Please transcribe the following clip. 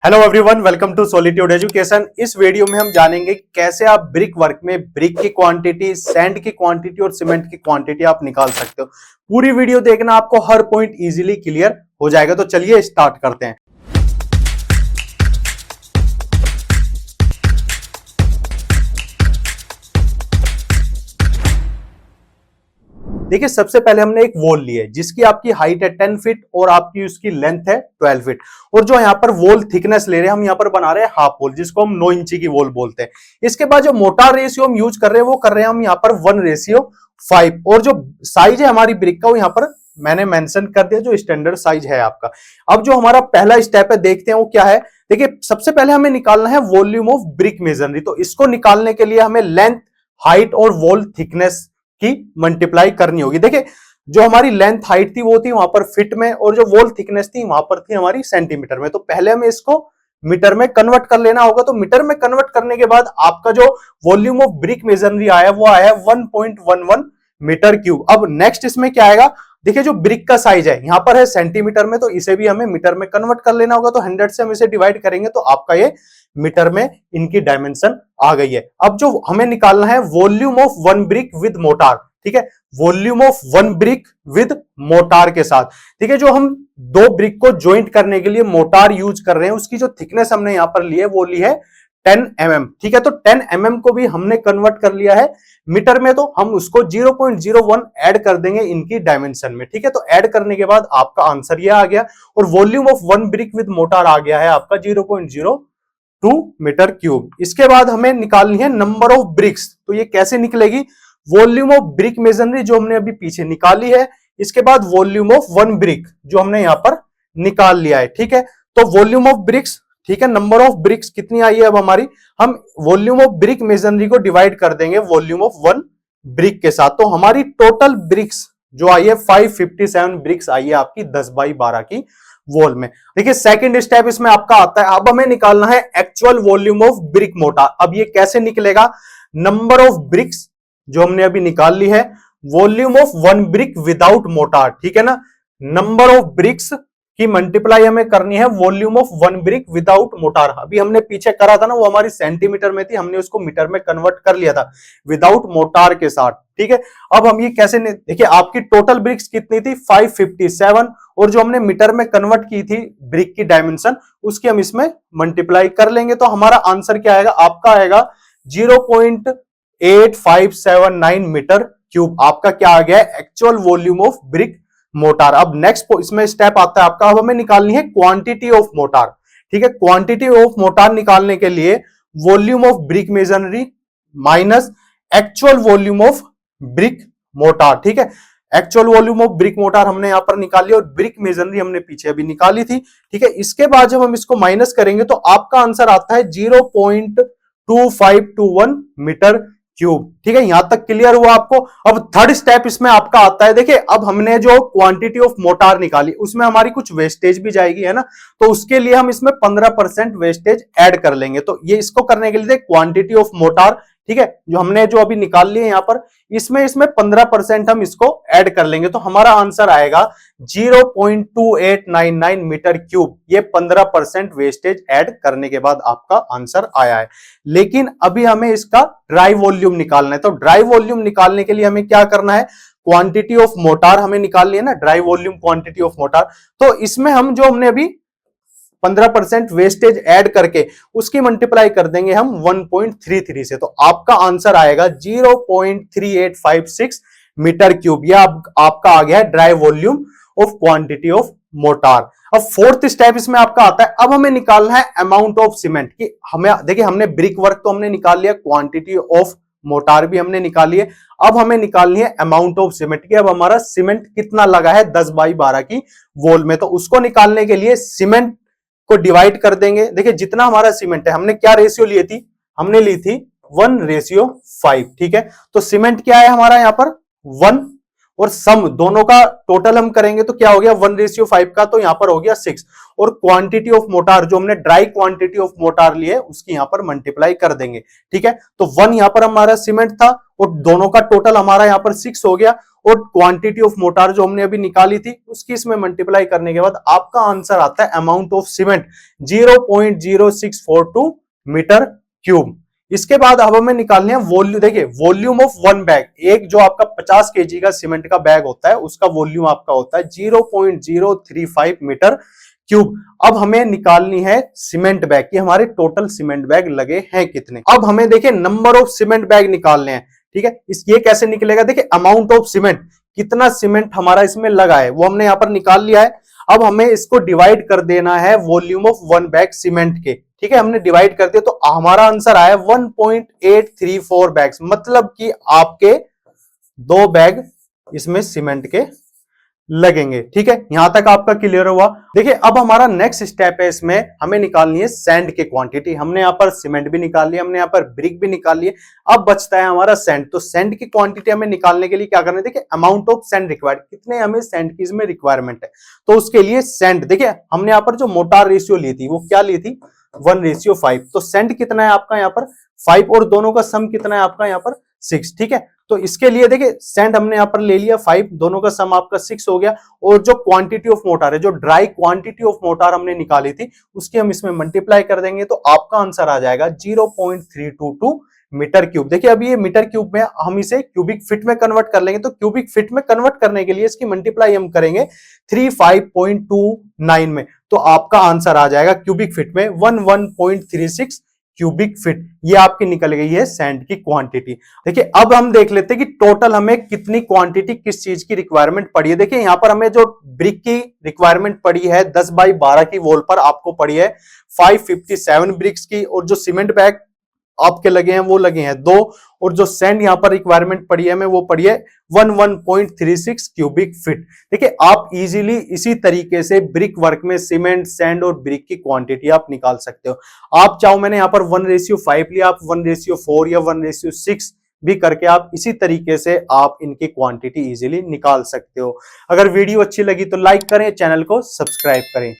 Hello everyone, welcome to solitude education. इस video में हम जानेंगे कैसे आप ब्रिक वर्क में ब्रिक की क्वांटिटी, सैंड की क्वांटिटी और सीमेंट की क्वांटिटी आप निकाल सकते हो। पूरी वीडियो देखना, आपको हर पॉइंट इजीली क्लियर हो जाएगा। तो चलिए स्टार्ट करते हैं। देखिए, सबसे पहले हमने एक वॉल ली है जिसकी आपकी हाइट है 10 फीट और आपकी उसकी लेंथ है 12 फीट। और जो यहाँ पर वॉल थिकनेस ले रहे हैं, हम यहाँ पर बना रहे हैं हाफ वॉल, जिसको हम 9 इंची की वॉल बोलते हैं। इसके बाद जो मोटार रेशियो हम यूज कर रहे हैं वो कर रहे हैं हम यहाँ पर 1:5। और जो साइज है हमारी ब्रिक का वो यहाँ पर मैंने मेंशन कर दिया, जो स्टैंडर्ड साइज है आपका। अब जो हमारा पहला स्टेप है, देखते हैं वो क्या है। देखिए, सबसे पहले हमें निकालना है वॉल्यूम ऑफ ब्रिक मेजररी। तो इसको निकालने के लिए हमें लेंथ, हाइट और वॉल थिकनेस की मल्टीप्लाई करनी होगी। देखिए, जो हमारी लेंथ हाइट थी वो थी वहां पर फीट में, और जो वॉल थिकनेस थी वहां पर थी हमारी सेंटीमीटर में। तो पहले हमें इसको मीटर में कन्वर्ट कर लेना होगा। तो मीटर में कन्वर्ट करने के बाद आपका जो वॉल्यूम ऑफ ब्रिक मेजररी आया वो आया 1.11 मीटर क्यूब। अब नेक्स्ट इसमें क्या आएगा, देखिए जो ब्रिक का साइज है यहां पर है सेंटीमीटर में, तो इसे भी हमें मीटर में कन्वर्ट कर लेना होगा। तो 100 से हम इसे डिवाइड करेंगे तो आपका ये मीटर में इनकी डायमेंशन आ गई है। अब जो हमें निकालना है volume of one brick with motor, ठीक है, volume of one brick with motor के साथ। ठीक है, जो हम दो ब्रिक को ज्वाइंट करने के लिए मोटार यूज कर रहे हैं उसकी जो थिकनेस हमने यहां पर ली है वो ली है 10 mm। ठीक है, तो 10 mm को भी हमने कन्वर्ट कर लिया है मीटर में, तो हम उसको 0.01 ऐड कर देंगे इनकी डायमेंशन में। ठीक है, तो ऐड करने के बाद आपका आंसर यह आ गया, और volume of one brick with mortar आ गया है आपका 0.02 मीटर क्यूब। इसके बाद हमें निकालनी है नंबर ऑफ ब्रिक्स। तो ये कैसे निकलेगी, वॉल्यूम ऑफ ब्रिक मेजररी जो हमने अभी पीछे निकाली है, इसके बाद वॉल्यूम ऑफ वन ब्रिक जो हमने यहां पर निकाल लिया है। ठीक है, तो वॉल्यूम ऑफ ब्रिक्स, ठीक है, नंबर ऑफ ब्रिक्स कितनी आई है अब हमारी, हम वॉल्यूम ऑफ ब्रिक मेजररी को डिवाइड कर देंगे वॉल्यूम ऑफ वन ब्रिक के साथ। तो हमारी टोटल ब्रिक्स जो आई है 557 ब्रिक्स आई है आपकी 10x12 की वॉल में। देखिए, सेकंड स्टेप इसमें आपका आता है, अब हमें निकालना है actual volume of brick motor. अब ये कैसे निकलेगा, नंबर ऑफ ब्रिक्स जो हमने अभी निकाल ली है, volume of one brick without motor, ठीक है ना, नंबर ऑफ ब्रिक्स की मल्टीप्लाई हमें करनी है volume of one brick without motor. अभी हमने पीछे करा था ना, वो हमारी सेंटीमीटर में थी, हमने उसको मीटर में कन्वर्ट कर लिया था विदाउट मोटार के साथ। ठीक है, अब हम ये कैसे, देखिए आपकी टोटल ब्रिक्स कितनी थी 557, और जो हमने मीटर में कन्वर्ट की थी ब्रिक की डायमेंशन उसकी हम इसमें मल्टीप्लाई कर लेंगे। तो हमारा आंसर क्या आएगा, आपका आएगा 0.8579 मीटर क्यूब। आपका क्या आ गया है, actual volume of brick motor. अब नेक्स्ट इसमें स्टेप आता है आपका, अब हमें निकालनी है क्वांटिटी ऑफ मोटार। ठीक है, क्वांटिटी ऑफ मोटार निकालने के लिए volume of brick masonry minus actual volume of brick mortar. ठीक है, actual volume of brick mortar हमने यहां पर निकाली और ब्रिक मेजररी हमने पीछे अभी निकाली थी। ठीक है, इसके बाद जब हम इसको माइनस करेंगे तो आपका आंसर आता है 0.2521 मीटर क्यूब। ठीक है, यहां तक क्लियर हुआ आपको। अब थर्ड स्टेप इसमें आपका आता है, देखिए अब हमने जो क्वांटिटी ऑफ मोटार निकाली उसमें हमारी कुछ वेस्टेज भी जाएगी, है ना, तो उसके लिए हम इसमें 15% वेस्टेज ऐड कर लेंगे। तो ये इसको करने के लिए क्वांटिटी ऑफ मोटार, ठीक है, जो हमने जो अभी निकाल लिए यहां पर, इसमें 15% हम इसको ऐड कर लेंगे। तो हमारा आंसर आएगा 0.2899 मीटर क्यूब। ये 15% वेस्टेज ऐड करने के बाद आपका आंसर आया है। लेकिन अभी हमें इसका ड्राई वॉल्यूम निकालना है। तो ड्राई वॉल्यूम निकालने के लिए हमें क्या करना है, क्वांटिटी ऑफ मोटार हमें निकालनी है ना, dry volume quantity of motor. तो इसमें हम जो हमने अभी 15% वेस्टेज ऐड करके उसकी मल्टीप्लाई कर देंगे हम 1.33 से। तो आपका आंसर आएगा 0.3856 मीटर क्यूब। यह आपका आ गया है dry volume of quantity of motor. अब फोर्थ स्टेप इसमें आपका आता है, अब हमें निकालना है अमाउंट ऑफ सीमेंट की। हमें देखिए, हमने ब्रिक वर्क तो हमने निकाल लिया, क्वांटिटी ऑफ मोटार भी हमने निकाली है, अब हमें निकालनी है अमाउंट ऑफ सीमेंट की। अब हमारा सीमेंट कितना लगा है 10x12 की वॉल में, तो उसको निकालने के लिए सीमेंट को डिवाइड कर देंगे। देखिए, जितना हमारा सीमेंट है, हमने क्या रेशियो ली थी, हमने ली थी 1:5। ठीक है, तो सीमेंट क्या है हमारा यहां पर 1, और सम दोनों का टोटल हम करेंगे तो क्या हो गया 1:5 का, तो यहां पर हो गया 6। और क्वांटिटी ऑफ मोटार जो हमने ड्राई क्वांटिटी ऑफ मोटार ली है उसकी यहां पर मल्टीप्लाई कर देंगे। ठीक है, तो 1 यहां पर हमारा सीमेंट था और दोनों का टोटल हमारा यहां पर 6 हो गया, और क्वांटिटी ऑफ मोटार जो हमने अभी निकाली थी उसकी इसमें मल्टीप्लाई करने के बाद आपका आंसर आता है amount of cement 0.0642 metre cube. इसके बाद अब हमें निकालनी है वॉल्यूम। देखिए वॉल्यूम ऑफ वन बैग, एक जो आपका 50 केजी का सीमेंट का बैग होता है उसका वॉल्यूम आपका होता है 0.035 मीटर क्यूब। अब हमें निकालनी है सीमेंट बैग की हमारे टोटल सीमेंट बैग लगे हैं कितने। अब हमें देखिए नंबर ऑफ सीमेंट बैग निकालने हैं, ठीक है। ये कैसे निकलेगा, देखिए अमाउंट ऑफ सीमेंट, कितना सीमेंट हमारा इसमें लगा है वो हमने यहां पर निकाल लिया है। अब हमें इसको डिवाइड कर देना है volume of one bag cement के, ठीक है। हमने डिवाइड कर दिया तो हमारा आंसर आया 1.834 बैग्स, मतलब कि आपके 2 बैग इसमें सीमेंट के लगेंगे, ठीक है। यहां तक आपका क्लियर हुआ। देखिए अब हमारा नेक्स्ट स्टेप है, इसमें हमें निकालनी है सैंड की क्वांटिटी। हमने यहां पर सीमेंट भी निकाल लिया, हमने यहां पर ब्रिक भी निकाल लिए, अब बचता है हमारा सैंड। तो सैंड की क्वांटिटी हमें निकालने के लिए क्या करना है, देखिए अमाउंट ऑफ सैंड रिक्वायर्ड, कितने हमें सैंड की इसमें रिक्वायरमेंट है। तो उसके लिए सैंड, देखिए हमने यहां पर जो मोटार रेशियो ली थी वो क्या ली थी 1:5। तो सैंड कितना है आपका यहाँ पर 5 और दोनों का सम कितना है आपका यहाँ पर 6, ठीक है। तो इसके लिए देखिए सैंड हमने यहां पर ले लिया 5, दोनों का सम आपका 6 हो गया। और जो क्वांटिटी ऑफ मोटार है, जो ड्राई क्वांटिटी ऑफ मोटार हमने निकाली थी उसकी हम इसमें मल्टीप्लाई कर देंगे तो आपका आंसर आ जाएगा 0.322 मीटर क्यूब। देखिए अभी ये मीटर क्यूब में हम इसे क्यूबिक फीट में कन्वर्ट कर लेंगे, तो क्यूबिक फीट में कन्वर्ट करने के लिए इसकी मल्टीप्लाई हम करेंगे 35.29 में, तो आपका आंसर आ जाएगा क्यूबिक फीट में 11.36 क्यूबिक फीट। ये आपकी निकल गई है सैंड की क्वांटिटी। देखिए अब हम देख लेते हैं कि टोटल हमें कितनी क्वांटिटी किस चीज की रिक्वायरमेंट पड़ी है। देखिए यहां पर हमें जो ब्रिक की रिक्वायरमेंट पड़ी है 10/12 की वॉल पर आपको पड़ी है 557 ब्रिक्स की, और जो सीमेंट बैग आपके लगे हैं वो लगे हैं 2, और जो सैंड यहां पर रिक्वायरमेंट पड़ी है हमें वो पड़ी है 11.36 क्यूबिक फीट। देखिए आप इजीली इसी तरीके से ब्रिक वर्क में सीमेंट, सैंड और ब्रिक की क्वांटिटी आप निकाल सकते हो। आप चाहो, मैंने यहां पर 1:5 लिया, आप 1:4 या 1:6 भी करके आप इसी तरीके से आप इनकी क्वांटिटी इजीली निकाल सकते हो। अगर वीडियो अच्छी लगी तो लाइक करें, चैनल को सब्सक्राइब करें।